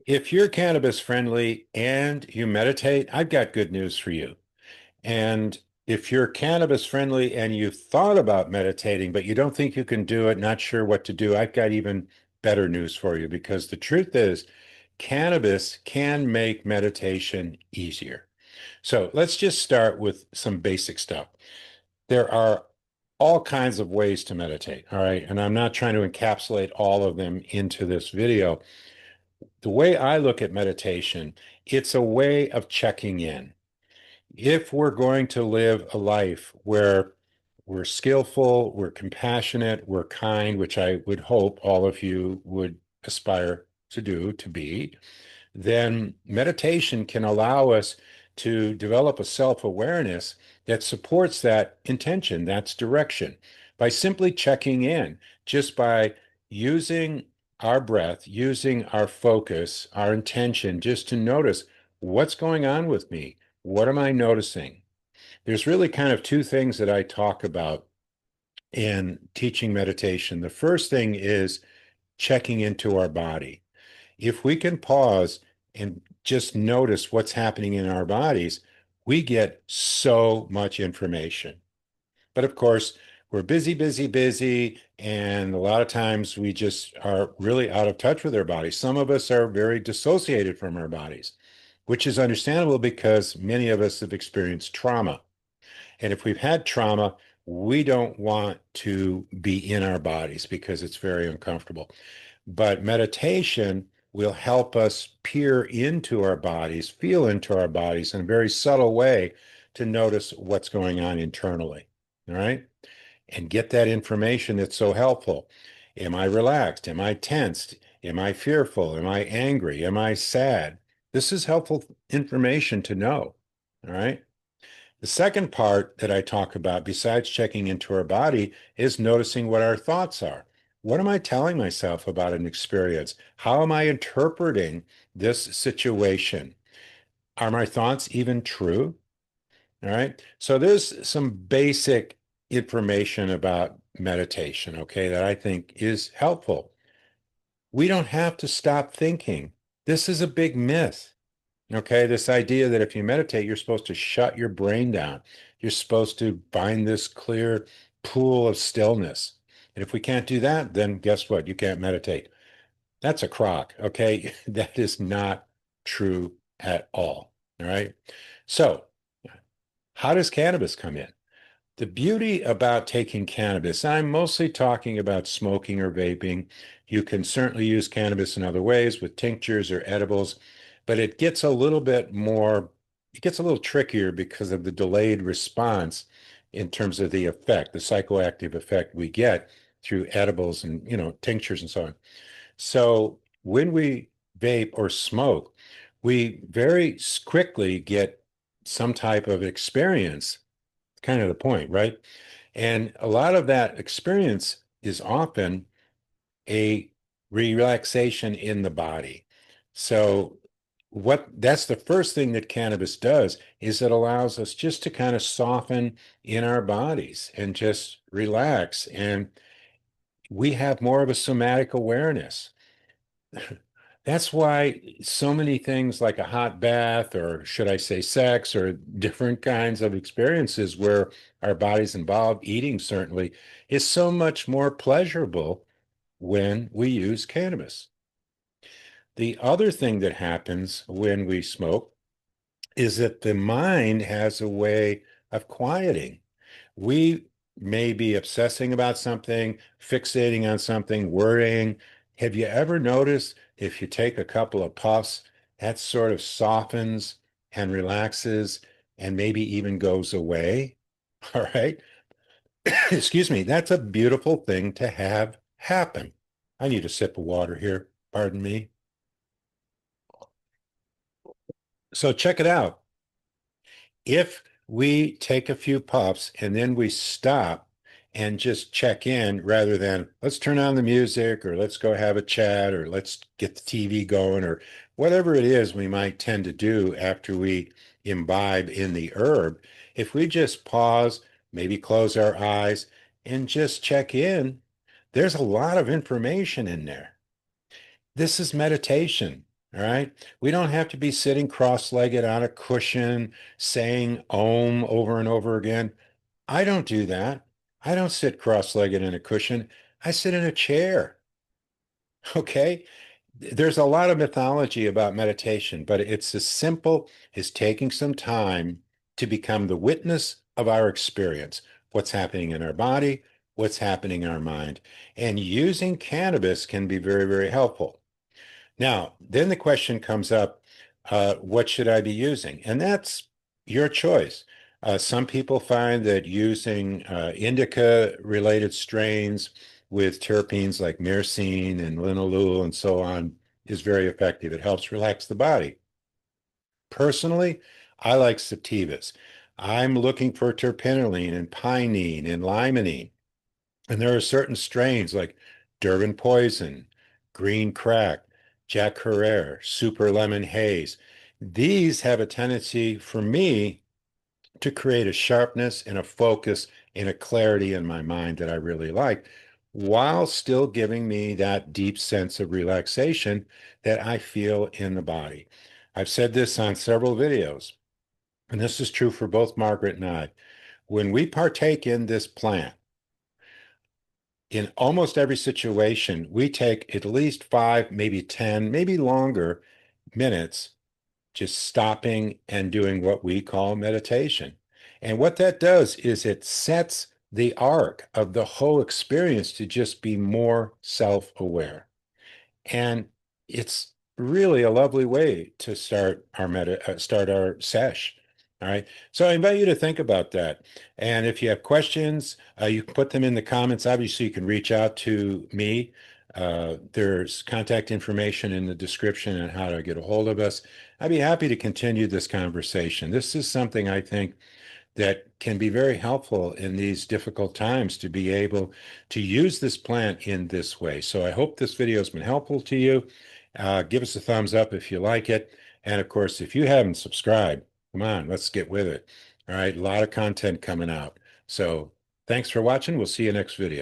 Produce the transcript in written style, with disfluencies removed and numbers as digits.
If you're cannabis friendly and you meditate, I've got good news for you. And if you're cannabis friendly and you've thought about meditating, but you don't think you can do it, not sure what to do, I've got even better news for you because the truth is, cannabis can make meditation easier. So let's just start with some basic stuff. There are all kinds of ways to meditate, all right? And I'm not trying to encapsulate all of them into this video. The way I look at meditation, it's a way of checking in. If we're going to live a life where we're skillful, we're compassionate, we're kind, which I would hope all of you would aspire to do, to be, then meditation can allow us to develop a self-awareness that supports that intention, that's direction, by simply checking in, just by using our breath, using our focus, our intention, just to notice what's going on with me. What am I noticing? There's really kind of two things that I talk about in teaching meditation. The first thing is checking into our body. If we can pause and just notice what's happening in our bodies, we get so much information. But of course, we're busy, busy, busy, and a lot of times we just are really out of touch with our bodies. Some of us are very dissociated from our bodies, which is understandable because many of us have experienced trauma. And if we've had trauma, we don't want to be in our bodies because it's very uncomfortable. But meditation will help us peer into our bodies, feel into our bodies in a very subtle way to notice what's going on internally. All right. And get that information that's so helpful. Am I relaxed? Am I tensed? Am I fearful? Am I angry? Am I sad? This is helpful information to know. All right. The second part that I talk about, besides checking into our body, is noticing what our thoughts are. What am I telling myself about an experience? How am I interpreting this situation? Are my thoughts even true? All right. So there's some basic information about meditation, okay, that I think is helpful. We don't have to stop thinking. This is a big myth. Okay, this idea that if you meditate, you're supposed to shut your brain down. You're supposed to find this clear pool of stillness. And if we can't do that, then guess what? You can't meditate. That's a crock. Okay, that is not true at all. All right. So, how does cannabis come in? The beauty about taking cannabis, I'm mostly talking about smoking or vaping. You can certainly use cannabis in other ways with tinctures or edibles, but it gets a little bit more, it gets a little trickier because of the delayed response in terms of the effect, the psychoactive effect we get through edibles and, tinctures and so on. So when we vape or smoke, we very quickly get some type of experience, kind of the point, right? And a lot of that experience is often a relaxation in the body. So what that's the first thing that cannabis does is it allows us just to kind of soften in our bodies and just relax. And we have more of a somatic awareness. That's why so many things like a hot bath, or should I say sex, or different kinds of experiences where our body's involved, eating certainly, is so much more pleasurable when we use cannabis. The other thing that happens when we smoke is that the mind has a way of quieting. We may be obsessing about something, fixating on something, worrying. Have you ever noticed if you take a couple of puffs, that sort of softens and relaxes and maybe even goes away? All right. Excuse me. That's a beautiful thing to have happen. I need a sip of water here. Pardon me. So check it out. If we take a few puffs and then we stop and just check in rather than let's turn on the music or let's go have a chat or let's get the TV going or whatever it is we might tend to do after we imbibe in the herb, if we just pause, maybe close our eyes and just check in, there's a lot of information in there. This is meditation. All right. We don't have to be sitting cross-legged on a cushion saying Om over and over again. I don't do that. I don't sit cross-legged in a cushion. I sit in a chair. Okay. There's a lot of mythology about meditation, but it's as simple as taking some time to become the witness of our experience, what's happening in our body, what's happening in our mind. And using cannabis can be very, very helpful. Now, then the question comes up, what should I be using? And that's your choice. Some people find that using indica related strains with terpenes like myrcene and linalool and so on is very effective. It helps relax the body. Personally, I like sativas. I'm looking for terpinolene and pinene and limonene. And there are certain strains like Durban Poison, Green Crack, Jack Herrera, Super Lemon Haze. These have a tendency for me to create a sharpness and a focus and a clarity in my mind that I really like, while still giving me that deep sense of relaxation that I feel in the body. I've said this on several videos, and this is true for both Margaret and I. When we partake in this plant, in almost every situation, we take at least 5, maybe 10, maybe longer minutes just stopping and doing what we call meditation. And what that does is it sets the arc of the whole experience to just be more self-aware. And it's really a lovely way to start our sesh. All right. So I invite you to think about that. And if you have questions, you can put them in the comments. Obviously, you can reach out to me. There's contact information in the description on how to get a hold of us. I'd be happy to continue this conversation. This is something I think that can be very helpful in these difficult times to be able to use this plant in this way. So I hope this video has been helpful to you. Give us a thumbs up if you like it. And of course, if you haven't subscribed, come on, let's get with it. All right, a lot of content coming out. So thanks for watching. We'll see you next video.